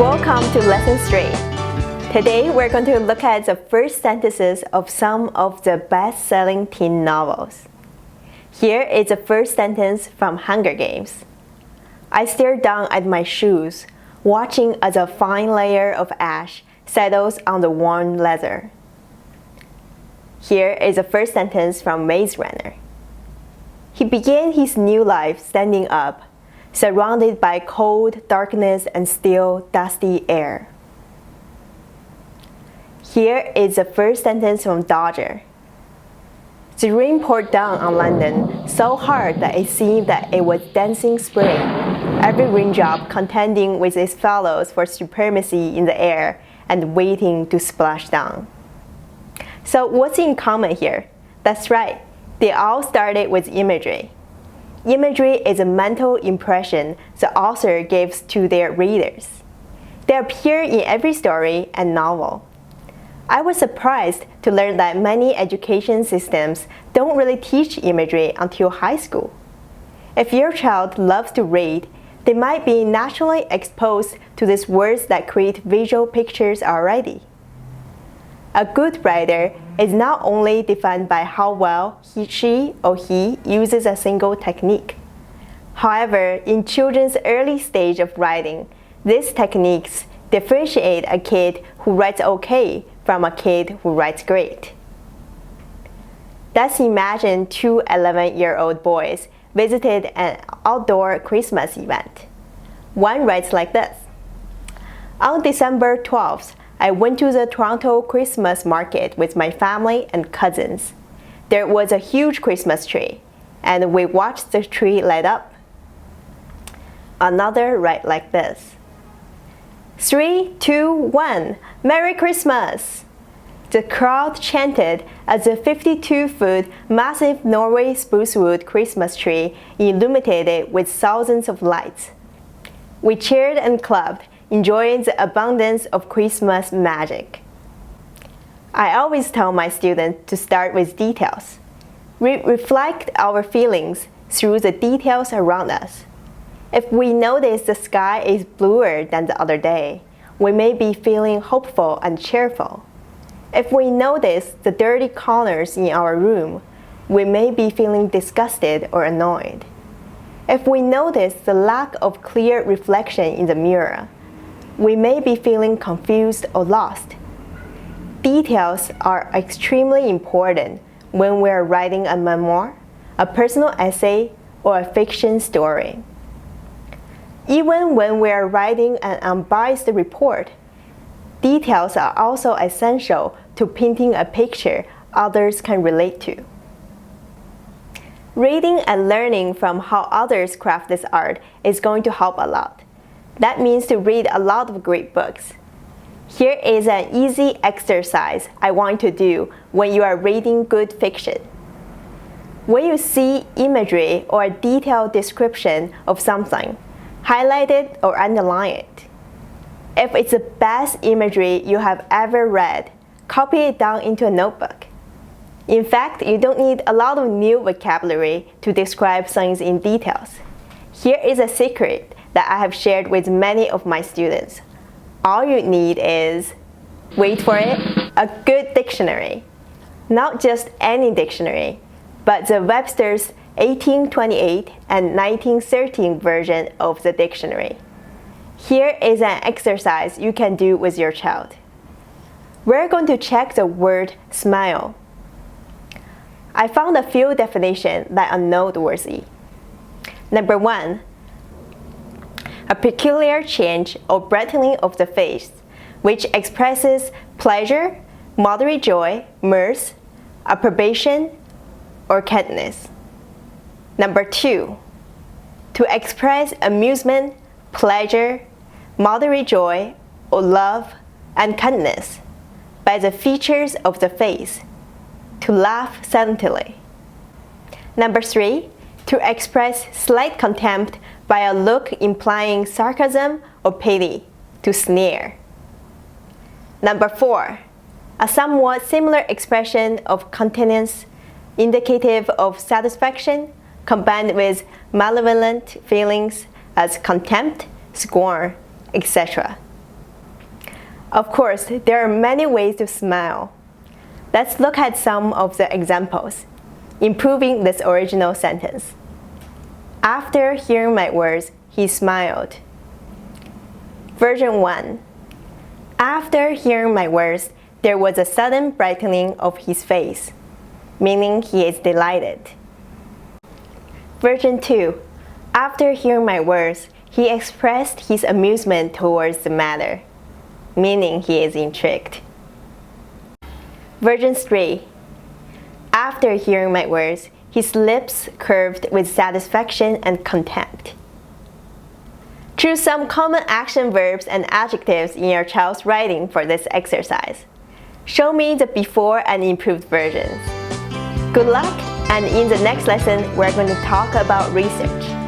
Welcome to Lesson 3. Today we're going to look at the first sentences of some of the best-selling teen novels. Here is the first sentence from Hunger Games. I stared down at my shoes, watching as a fine layer of ash settles on the worn leather. Here is the first sentence from Maze Runner. He began his new life standing up, surrounded by cold darkness and still, dusty air. Here is the first sentence from Dodger. The rain poured down on London so hard that it seemed that it was dancing spring, every raindrop contending with its fellows for supremacy in the air and waiting to splash down. So what's in common here? That's right, they all started with imagery. Imagery is a mental impression the author gives to their readers. They appear in every story and novel. I was surprised to learn that many education systems don't really teach imagery until high school. If your child loves to read, they might be naturally exposed to these words that create visual pictures already. A good writer is not only defined by how well she or he uses a single technique. However, in children's early stage of writing, these techniques differentiate a kid who writes okay from a kid who writes great. Let's imagine two 11-year-old boys visited an outdoor Christmas event. One writes like this. On December 12th, I went to the Toronto Christmas market with my family and cousins. There was a huge Christmas tree, and we watched the tree light up. Another writes like this. 3, 2, 1, Merry Christmas! The crowd chanted as the 52-foot massive Norway sprucewood Christmas tree illuminated with thousands of lights. We cheered and clapped, enjoying the abundance of Christmas magic. I always tell my students to start with details. We reflect our feelings through the details around us. If we notice the sky is bluer than the other day, we may be feeling hopeful and cheerful. If we notice the dirty corners in our room, we may be feeling disgusted or annoyed. If we notice the lack of clear reflection in the mirror, we may be feeling confused or lost. Details are extremely important when we are writing a memoir, a personal essay, or a fiction story. Even when we are writing an unbiased report, details are also essential to painting a picture others can relate to. Reading and learning from how others craft this art is going to help a lot. That means to read a lot of great books. Here is an easy exercise I want you to do when you are reading good fiction. When you see imagery or a detailed description of something, highlight it or underline it. If it's the best imagery you have ever read, copy it down into a notebook. In fact, you don't need a lot of new vocabulary to describe things in details. Here is a secret that I have shared with many of my students. All you need is, wait for it, a good dictionary. Not just any dictionary, but the Webster's 1828 and 1913 version of the dictionary. Here is an exercise you can do with your child. We're going to check the word smile. I found a few definitions that are noteworthy. Number 1, a peculiar change or brightening of the face, which expresses pleasure, moderate joy, mirth, approbation, or kindness. Number 2, to express amusement, pleasure, moderate joy, or love and kindness by the features of the face, to laugh silently. Number 3, to express slight contempt by a look implying sarcasm or pity, to sneer. Number 4, a somewhat similar expression of countenance indicative of satisfaction combined with malevolent feelings as contempt, scorn, etc. Of course, there are many ways to smile. Let's look at some of the examples, improving this original sentence. After hearing my words, he smiled. Version 1. After hearing my words, there was a sudden brightening of his face, meaning he is delighted. Version 2. After hearing my words, he expressed his amusement towards the matter, meaning he is intrigued. Version 3. After hearing my words, his lips curved with satisfaction and contempt. Choose some common action verbs and adjectives in your child's writing for this exercise. Show me the before and improved versions. Good luck, and in the next lesson, we're going to talk about research.